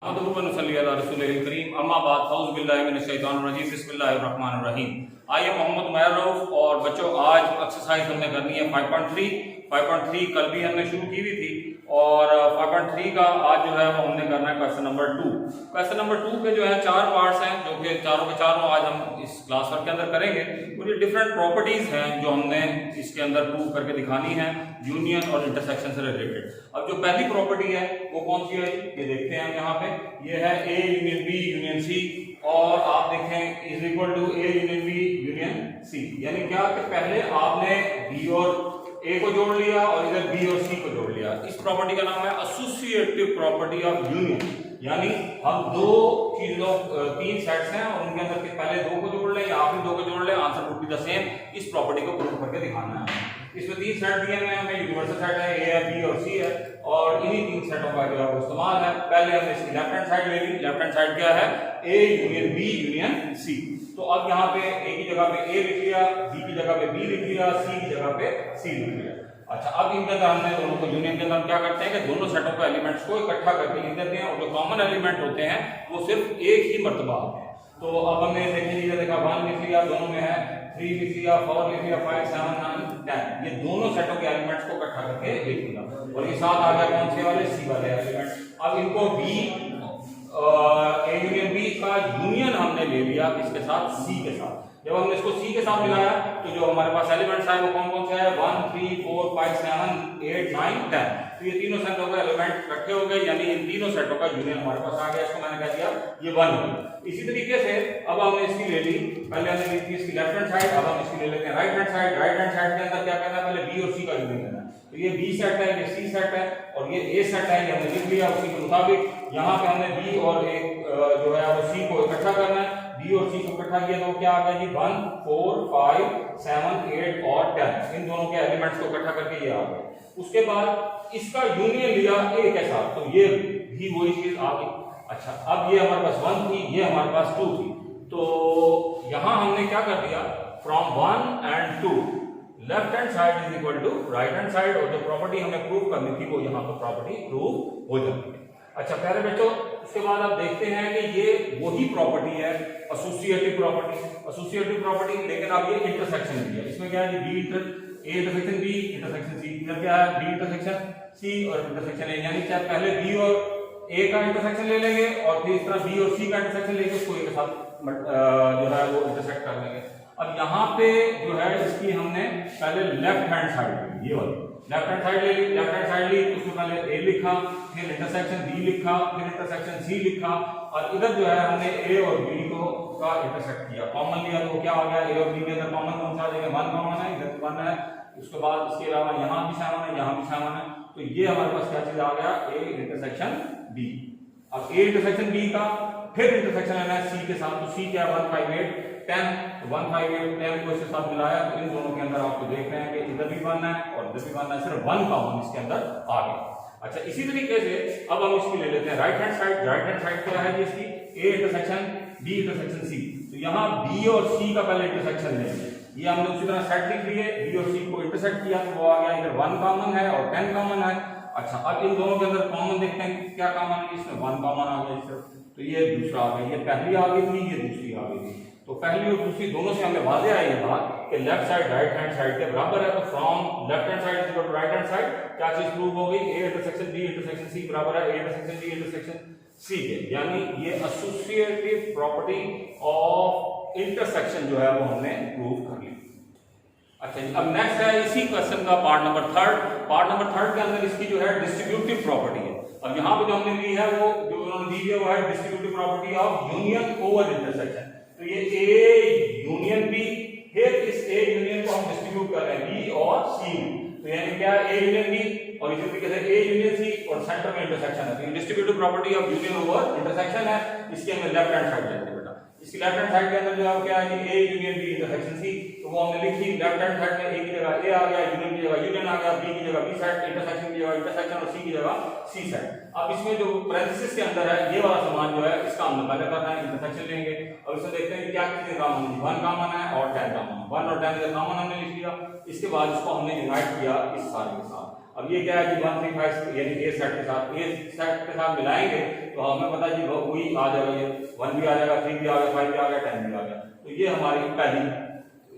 आइए मोहम्मद महरूफ और बच्चों, आज एक्सरसाइज हमने करनी है 5.3 कल भी हमने शुरू की हुई थी और 5.3 का आज जो है वो हमने करना है क्वेश्चन नंबर 2। क्वेश्चन नंबर 2 के जो है 4 पार्ट्स हैं जो कि चारों के चारों आज हम इस क्लास वर्क के अंदर करेंगे और ये डिफरेंट प्रॉपर्टीज हैं जो हमने इसके अंदर प्रूव करके दिखानी है यूनियन और इंटरसेक्शन से रिलेटेड। अब जो पहली प्रॉपर्टी है वो कौन सी है, ये देखते हैं हम यहाँ पे। ये है A union B union C और आप देखें is equal to A union B union C। यानी क्या कि पहले आपने B और A को जोड़ लिया और इधर B और C को जोड़ लिया। इस प्रॉपर्टी का नाम है एसोसिएटिव प्रॉपर्टी ऑफ यूनियन। यानी हम तीन सेट्स हैं और उनके अंदर के पहले दो को जोड़ लें या आखिरी दो को जोड़ लें, answer would be the same. इस प्रॉपर्टी को प्रूव करके दिखाना है। इसमें तीन सेट दिए हुए हैं हमें, यूनिवर्सल सेट है, A है, B और C है और इन्हीं तीन सेटों का जो है वो इस्तेमाल है। पहले हमने इसकी लेफ्ट हैंड साइड ले ली। लेफ्ट हैंड साइड क्या है, A union B union C। तो अब यहाँ पे A की जगह पे A लिख लिया, B की जगह पे B लिख लिया, C की जगह पे C लिख लिया। अच्छा, अब इनके अंदर हमने दोनों को यूनियन के अंदर क्या करते हैं कि दोनों सेटों के एलिमेंट्स को इकट्ठा करके लिख देते हैं और जो कॉमन एलिमेंट होते हैं वो सिर्फ एक ही मर्तबा होते हैं। तो अब हमने देखिए देखा 1 लिख लिया, दोनों में है, 3 लिख लिया, 4 लिख लिया, 5 7 9 10, ये दोनों सेटों के एलिमेंट्स को इकट्ठा करके लिख लिया और ये साथ आ गया कौन से वाले, C वाले एलिमेंट। अब इनको B A यूनियन B का यूनियन हमने ले लिया किसके साथ, C के साथ। जब हमने इसको C के साथ मिलाया तो जो हमारे पास एलिमेंट्स आए वो कौन कौन से हैं, 1 3 4 5 7 8 9 10। तो ये तीनों सेटों के एलिमेंट इकट्ठे हो गए, यानी इन तीनों सेटों का यूनियन हमारे पास आ गया। इसको मैंने कह दिया ये 1 हो गया। इसी तरीके से अब हमने इसकी ले ली, पहले हमने ली थी इसकी लेफ्ट हैंड साइड, अब हम इसकी ले लेते हैं right hand side. Right hand side के अंदर क्या करना है, पहले B और C का यूनियन करना है। तो ये B सेट है, ये C सेट है और ये A सेट है, ये हमने लिख लिया। उसी के मुताबिक यहाँ पे हमने B और एक जो है वो C को इकट्ठा करना है। B और C को इकट्ठा किया तो क्या आ गया जी, 1 4 5 7 8 और 10। इन दोनों के एलिमेंट्स को इकट्ठा करके ये आ गया। उसके बाद इसका यूनियन लिया A के साथ, तो ये भी वही चीज आ गई। अच्छा, अब ये हमारे पास 1 थी, ये हमारे पास 2 थी, तो यहां हमने क्या कर दिया, from 1 and 2 left hand side is equal to right hand side, और जो प्रॉपर्टी हमने प्रूव करनी थी वो यहाँ पर प्रॉपर्टी प्रूव हो जाती है। अच्छा प्यारे बच्चों, उसके बाद आप देखते हैं कि ये वही प्रॉपर्टी है एसोसिएटिव प्रॉपर्टी। एसोसिएटिव प्रॉपर्टी, लेकिन अब ये इंटरसेक्शन दिया। इसमें क्या है, A intersection B intersection C, इधर क्या है, B इंटरसेक्शन C और इंटरसेक्शन A। यानी चाहे पहले B और A का इंटरसेक्शन ले लेंगे और फिर इस तरह B और C का इंटरसेक्शन लेके उसको एक साथ जो है वो इंटरसेक्ट कर लेंगे। अब यहाँ पे जो है इसकी हमने पहले लेफ्ट हैंड साइड ली, ये वाली लेफ्ट हैंड साइड ले ली। लेफ्ट हैंड साइड ली तो उसमें पहले A लिखा, फिर इंटरसेक्शन B लिखा, फिर इंटरसेक्शन C लिखा और इधर जो है हमने A और B को का इंटरसेक्ट किया, कॉमन लिया। तो क्या आ गया, A और B के अंदर कॉमन कौन सा आ जाएगा, 1 कॉमन है, इधर 1 है। उसके बाद इसके अलावा यहाँ भी 7 है, यहाँ भी 7 है। तो ये हमारे पास क्या चीज आ गया, A इंटरसेक्शन B। अब A इंटरसेक्शन B का फिर इंटरसेक्शन लेना है C के साथ, तो C क्या है, 1 5 8 10। 1 5 8 10 को इसके साथ मिलाया तो इन दोनों के अंदर आपको देख रहे हैं कि इधर भी 1 है और इधर भी 1 है, सिर्फ 1 कॉमन इसके अंदर आ गया। अच्छा, इसी तरीके से अब हम इसकी ले लेते हैं right hand side. Right hand side क्या है इसकी, A intersection B intersection C। तो यहाँ B और C का पहले इंटरसेक्शन लेंगे, ये हमने उसी तरह सेट लिख लिए, B और C को इंटरसेक्ट किया तो वो आ गया, इधर 1 कॉमन है और 10 कॉमन है। अच्छा, अब इन दोनों के अंदर कॉमन देखते हैं क्या कॉमन है, इसमें 1 कॉमन आ गया इस तरफ, तो ये दूसरा आ गया, ये पहली आ गई थी, ये दूसरी आ गई थी। तो पहली और दूसरी दोनों से हमें वाज़ेह है ये बात कि left side right hand side के बराबर है। तो from left hand side equal to right hand side क्या चीज प्रूव हो गई, A intersection B intersection C बराबर है A intersection B intersection C के। यानी ये एसोसिएटिव प्रॉपर्टी ऑफ इंटरसेक्शन जो है वो हमने प्रूव कर ली। अच्छा जी, अब नेक्स्ट है इसी क्वेश्चन का पार्ट नंबर 3। पार्ट नंबर 3 के अंदर इसकी जो है डिस्ट्रीब्यूटिव प्रॉपर्टी है। अब यहाँ पे जो हमने ली है वो जो उन्होंने दी है वो है distributive property of union over intersection. तो ये A यूनियन B, फिर इस A यूनियन को हम डिस्ट्रीब्यूट कर रहे हैं B और C में। तो यानी क्या है, A यूनियन B और इसी तरीके से A यूनियन C और सेंटर में इंटरसेक्शन है। तो distributive property of union over intersection है। इसके हमें लेफ्ट हैंड साइड लेते हैं बेटा। इसकी लेफ्ट हैंड साइड के अंदर जो है क्या है, A union B intersection C। तो वो हमने लिखी, लेफ्ट हैंड साइड में A की जगह A आ गया, यूनियन की जगह यूनियन आ गया, B की जगह B सेट, इंटरसेक्शन की जगह इंटरसेक्शन और C की जगह C सेट। अब इसमें जो पैरेंथेसिस के अंदर है ये वाला सामान जो है इसका हमने पहले करना है, इंटरसेक्शन लेंगे और इसमें देखते हैं कि क्या चीजें कॉमन है, 1 कॉमन है और 10 कॉमन है। 1 और 10 इधर कॉमन हमने लिख लिया। इसके बाद इसको हमने यूनाइट किया इस सारे के साथ। अब ये क्या है कि 1 3 5 यानी A सेट के साथ मिलाएंगे तो हमें पता जी वही आ जाएगा, ये 1 भी आ जाएगा, 3 भी आ गया, 5 भी आ गया, 10 भी आ गया। तो ये हमारी पहली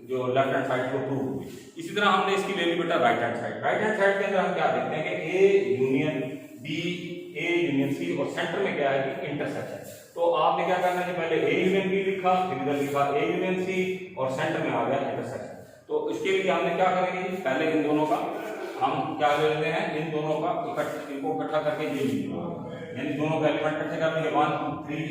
जो लेफ्ट हैंड साइड को प्रूव हुई। इसी तरह हमने इसकी ले ली बेटा right hand side. Right hand side के अंदर हम क्या देखते हैं कि A union B, A union C और सेंटर में क्या है कि इंटरसेक्शन। तो आपने क्या करना है, पहले ए यूनियन बी लिखा, फिर इधर लिखा ए यूनियन सी और सेंटर में आ गया इंटरसेक्शन। तो इसके लिए हमने क्या करेंगे, पहले इन दोनों का हम क्या ले लेते हैं, इन दोनों का इनको इकट्ठा करके ये यानी दोनों का एलिमेंट इकट्ठे कर लेंगे 1 2 3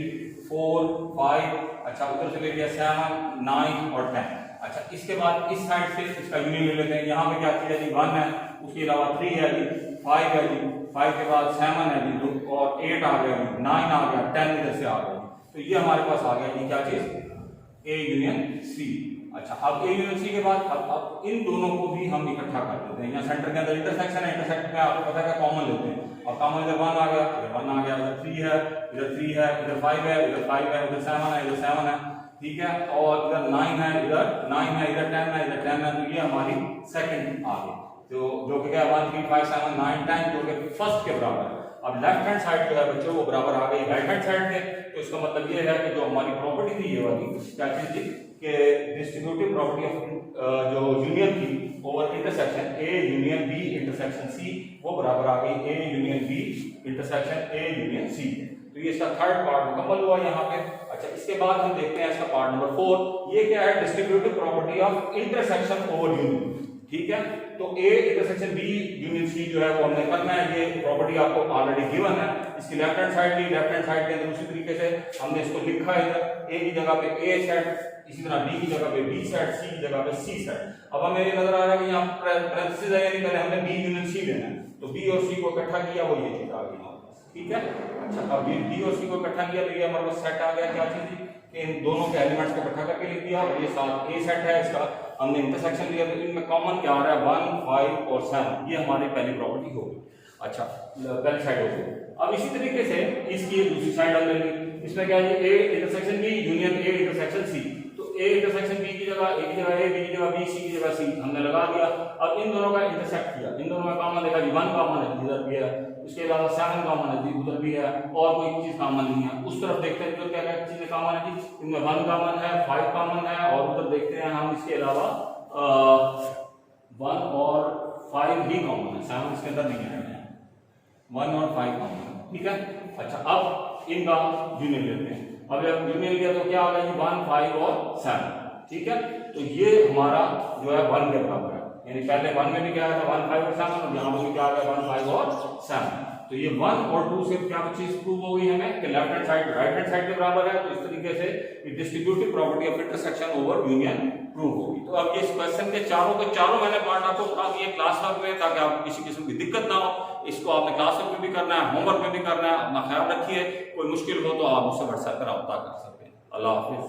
4 5। अच्छा उधर से ले लिया 7 9 और 10। अच्छा इसके बाद इस साइड से इसका यूनियन ले लेते हैं। यहाँ पे क्या चीज है जी 1 है, उसके अलावा 3 है जी, 5 है जी, 5 के बाद 7 है जी, और 8 आ गया, 9 आ गया, 10 इधर से आ गया। तो ये हमारे पास आ गया जी क्या चीज, ए यूनियन सी। अच्छा अब ए यूनियन सी के बाद अब इन दोनों को भी हम इकट्ठा कर देते हैं। यहाँ सेंटर के अंदर इंटरसेक्शन है, इंटरसेक्शन में आपको पता है कॉमन लेते हैं, और कॉमन इधर 1 आ गया, इधर 1 आ गया, इधर 3 है, इधर 3 है, इधर 5 है, इधर 5 है, इधर 7 है, इधर 7 है, ठीक है, और इधर 9 है, इधर 9 है, इधर 10 है, इधर 10 है। तो ये हमारी सेकंड आ गई, तो जो कि क्या 1 3 5 7 9 10 जो कि फर्स्ट के बराबर है। अब लेफ्ट हैंड साइड जो है बच्चों वो बराबर आ गई राइट हैंड साइड के। तो इसका मतलब ये है कि जो हमारी प्रॉपर्टी थी ये वाली क्या चीज थी कि डिस्ट्रीब्यूटिव प्रॉपर्टी ऑफ जो यूनियन थी over intersection A union B intersection C, वो बराबर आ गई A union B intersection A union C. तो ये इसका थर्ड पार्ट मुकम्मल हुआ यहाँ पे। अच्छा इसके बाद हम देखते हैं इसका पार्ट नंबर 4, ये क्या है, distributive property of intersection over union. ठीक है, तो A intersection B union C जो है वो हमने करना है, ये प्रॉपर्टी आपको ऑलरेडी गिवन है। इसकी लेफ्ट हैंड साइड ली, लेफ्ट हैंड साइड के अंदर उसी तरीके से हमने इसको लिखा है, इधर ए की जगह पे ए सेट, इसी तरह बी की जगह पे बी सेट, सी की जगह पे सी सेट। अब हमें ये नजर आ रहा है कि यहाँ पैरेंथेसिस है, यानी पहले हमने बी यूनियन सी लेना है, तो बी और सी को इकट्ठा किया, वो ये चीज आ गई हमारे पास। ठीक है, अच्छा अब ये बी और सी को इकट्ठा किया तो ये हमारे पास सेट आ गया। क्या चीज, इन दोनों के एलिमेंट्स को इकट्ठा करके लिख दिया, और ये साथ ए सेट है, इसका हमने इंटरसेक्शन लिया, तो इनमें कॉमन क्या आ रहा है 1 5 और 7, ये हमारी पहली प्रॉपर्टी होगी। अच्छा पहली साइड होगी। अब इसी तरीके से इसकी दूसरी साइड हम लेंगे, इसमें क्या है A intersection B union A intersection C. तो ए इंटरसेक्शन बी की जगह ए की जगह ए, बी की जगह बी, सी की जगह सी हमने लगा दिया। अब इन दोनों का इंटरसेक्ट किया, इन दोनों में कॉमन देखा जी 1 कॉमन है, इधर भी है, उसके अलावा 7 कॉमन है जी, उधर भी है, और कोई चीज कॉमन नहीं है। उस तरफ देखते हैं तो क्या क्या चीजें कॉमन है जी, इनमें 1 कॉमन है, 5 कॉमन है, और उधर देखते हैं हम इसके अलावा 1 और 5 भी कॉमन है, 7 इसके अंदर नहीं है, 1 और 5 कॉमन है। ठीक है, अच्छा अब इनका यूनियन लेते हैं। अब जब यूनियन लिया तो क्या आ गया 1 5 और 7। ठीक है, तो ये हमारा जो है 1 के बराबर है, यानी पहले 1 में भी क्या आया था 1 5 और 7, और यहाँ पर भी क्या आ गया 1 5 और 7। तो ये 1 और 2 से क्या चीज प्रूव हो गई हमें कि left hand side right hand side के बराबर है। तो इस तरीके से distributive property of intersection over union prove होगी। तो अब ये इस क्वेश्चन के चारों मैंने पार्ट आपको बता दिए क्लास वर्क में, ताकि आपको किसी किस्म की दिक्कत ना हो। इसको आपने क्लास वर्क में भी करना है, होमवर्क में भी करना है। अपना ख्याल रखिए, कोई मुश्किल हो तो आप मुझसे व्हाट्सएप पर रब्ता कर सकते हैं। अल्लाह हाफिज।